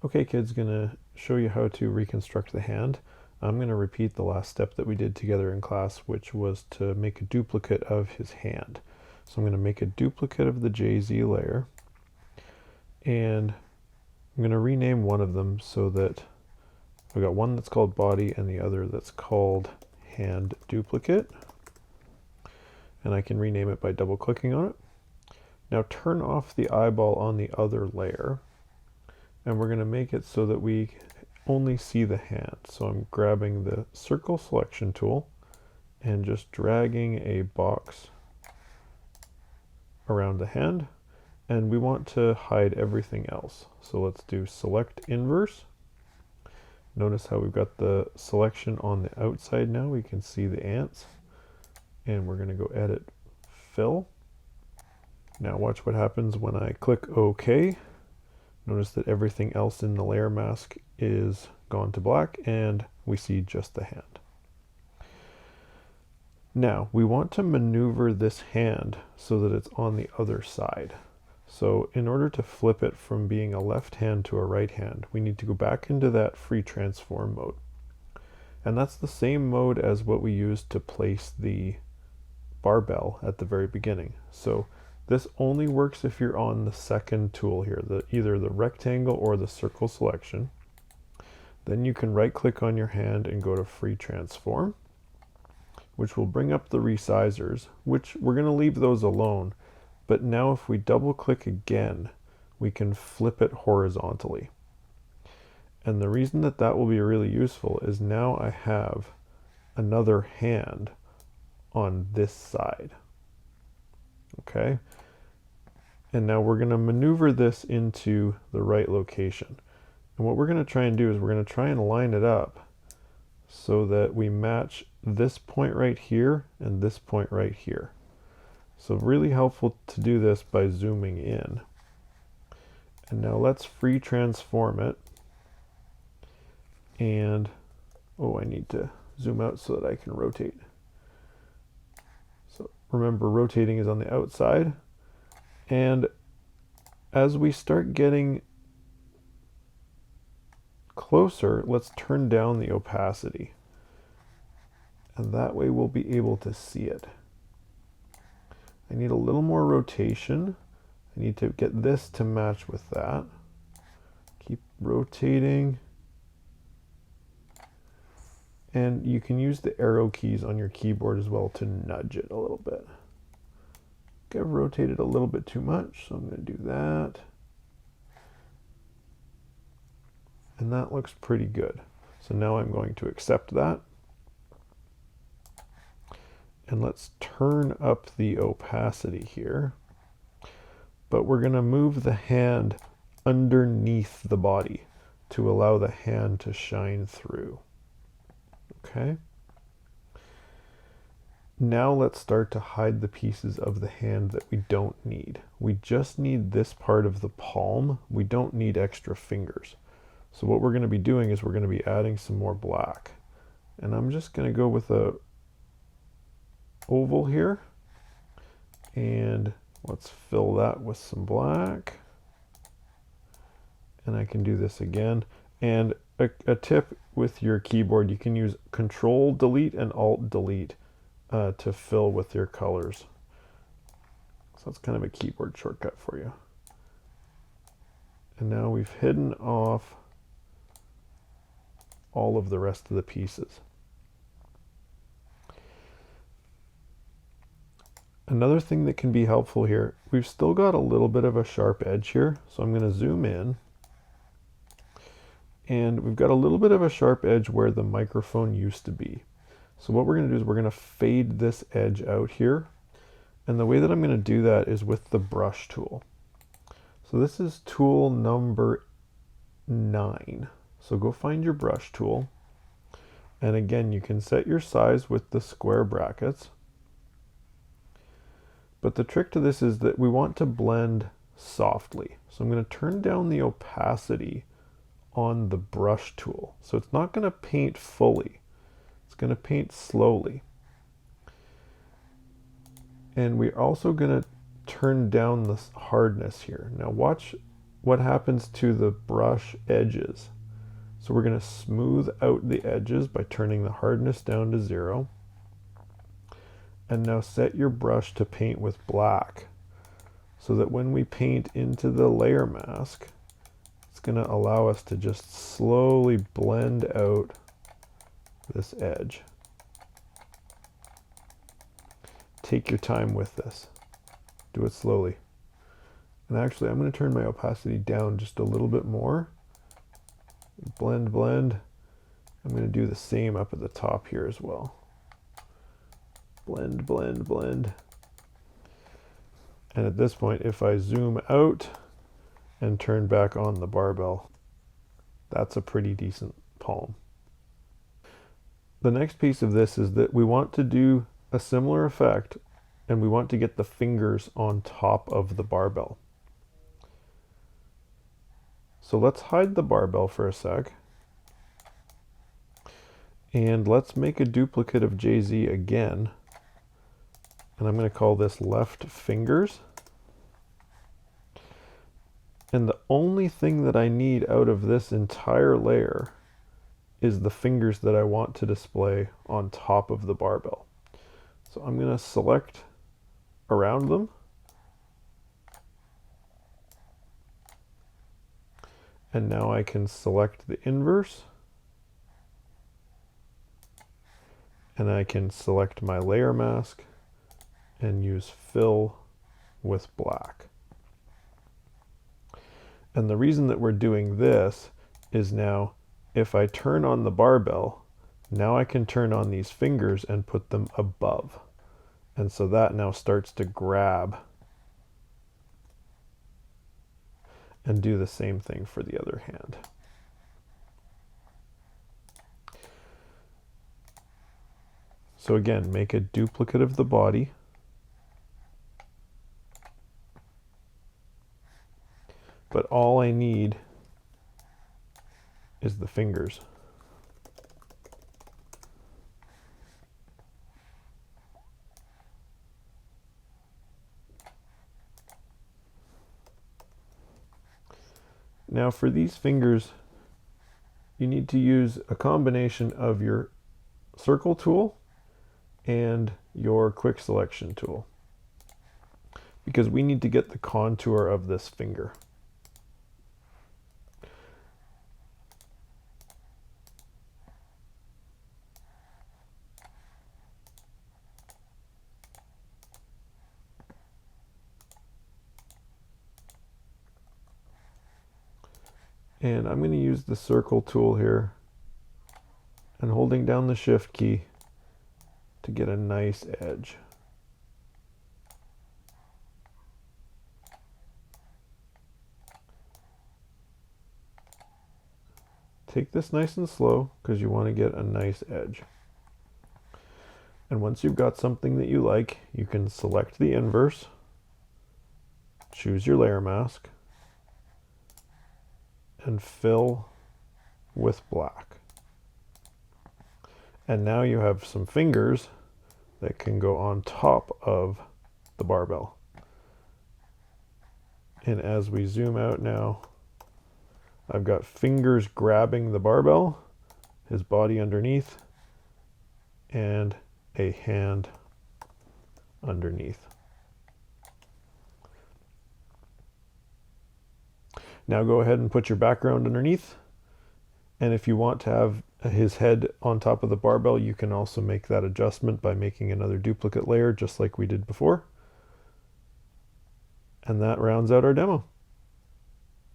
Okay, kids, gonna show you how to reconstruct the hand. I'm gonna repeat the last step that we did together in class, which was to make a duplicate of his hand. So I'm gonna make a duplicate of the JZ layer, and I'm gonna rename one of them so that I've got one that's called body and the other that's called hand duplicate. And I can rename it by double clicking on it. Now turn off the eyeball on the other layer, and we're going to make it so that we only see the hand. So I'm grabbing the circle selection tool and just dragging a box around the hand, and we want to hide everything else. So let's do select inverse. Notice how we've got the selection on the outside now. We can see the ants, and we're going to go edit fill. Now watch what happens when I click OK. Notice that everything else in the layer mask is gone to black and we see just the hand. Now we want to maneuver this hand so that it's on the other side. So in order to flip it from being a left hand to a right hand, we need to go back into that free transform mode. And that's the same mode as what we used to place the barbell at the very beginning. So this only works if you're on the second tool here, either the rectangle or the circle selection. Then you can right click on your hand and go to free transform, which will bring up the resizers, which we're going to leave those alone. But now if we double click again, we can flip it horizontally. And the reason that that will be really useful is now I have another hand on this side. Okay? And now we're going to maneuver this into the right location. And what we're going to try and do is we're going to try and line it up so that we match this point right here and this point right here. So really helpful to do this by zooming in. And now let's free transform it. And, oh, I need to zoom out so that I can rotate. So remember, rotating is on the outside. And as we start getting closer, let's turn down the opacity. And that way we'll be able to see it. I need a little more rotation. I need to get this to match with that. Keep rotating. And you can use the arrow keys on your keyboard as well to nudge it a little bit. I've rotated a little bit too much, so I'm going to do that. And that looks pretty good. So now I'm going to accept that. And let's turn up the opacity here. But we're going to move the hand underneath the body to allow the hand to shine through. Okay. Now let's start to hide the pieces of the hand that we don't need. We just need this part of the palm. We don't need extra fingers. So what we're going to be doing is we're going to be adding some more black. And I'm just going to go with a oval here. And let's fill that with some black. And I can do this again. And a tip with your keyboard, you can use Control Delete and Alt Delete to fill with your colors. So that's kind of a keyboard shortcut for you. And now we've hidden off all of the rest of the pieces. Another thing that can be helpful here, we've still got a little bit of a sharp edge here, so I'm going to zoom in. And we've got a little bit of a sharp edge where the microphone used to be. So what we're going to do is we're going to fade this edge out here. And the way that I'm going to do that is with the brush tool. So this is tool number 9. So go find your brush tool. And again, you can set your size with the square brackets. But the trick to this is that we want to blend softly. So I'm going to turn down the opacity on the brush tool. So it's not going to paint fully. It's going to paint slowly. And we're also going to turn down the hardness here. Now watch what happens to the brush edges. So we're going to smooth out the edges by turning the hardness down to 0. And now set your brush to paint with black, so that when we paint into the layer mask, it's going to allow us to just slowly blend out this edge. Take your time with this. Do it slowly. And actually, I'm going to turn my opacity down just a little bit more. Blend, blend. I'm going to do the same up at the top here as well. Blend, blend, blend. And at this point, if I zoom out and turn back on the barbell, that's a pretty decent palm. The next piece of this is that we want to do a similar effect, and we want to get the fingers on top of the barbell. So let's hide the barbell for a sec. And let's make a duplicate of JZ again. And I'm going to call this left fingers. And the only thing that I need out of this entire layer is the fingers that I want to display on top of the barbell. So I'm going to select around them. And now I can select the inverse. And I can select my layer mask and use fill with black. And the reason that we're doing this is now if I turn on the barbell, now I can turn on these fingers and put them above. And so that now starts to grab and do the same thing for the other hand. So again, make a duplicate of the body. But all I need is the fingers. Now for these fingers, you need to use a combination of your circle tool and your quick selection tool, because we need to get the contour of this finger. And I'm going to use the circle tool here and holding down the shift key to get a nice edge. Take this nice and slow because you want to get a nice edge. And once you've got something that you like, you can select the inverse, choose your layer mask, and fill with black. And now you have some fingers that can go on top of the barbell. And as we zoom out now, I've got fingers grabbing the barbell, his body underneath, and a hand underneath. Now go ahead and put your background underneath. And if you want to have his head on top of the barbell, you can also make that adjustment by making another duplicate layer just like we did before. And that rounds out our demo.